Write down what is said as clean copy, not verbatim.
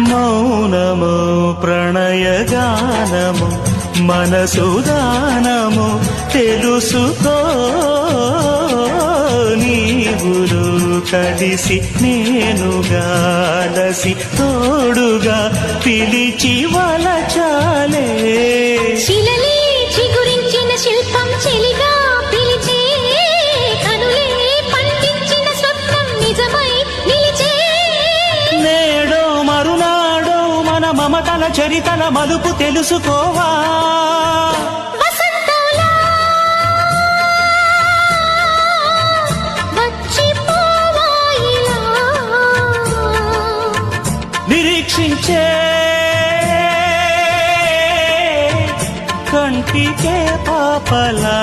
మౌనము ప్రణయగానము మనసుదానము తెలుసుకో నీవులు కలిసి నేనుగాలసి తోడుగా పిలిచి వలచాలే శిలలే చిగురించిన శిల్పం చెలిగా పిలిచే కనులే పండించిన స్వప్నం నిజమై నిలిచే నేడో మరునాడో మన మమతల చరితల మలుపు తెలుసుకోవా వసంతాలా వచ్చిపోవాయిలా నిరీక్షించే కంటికే పాపలా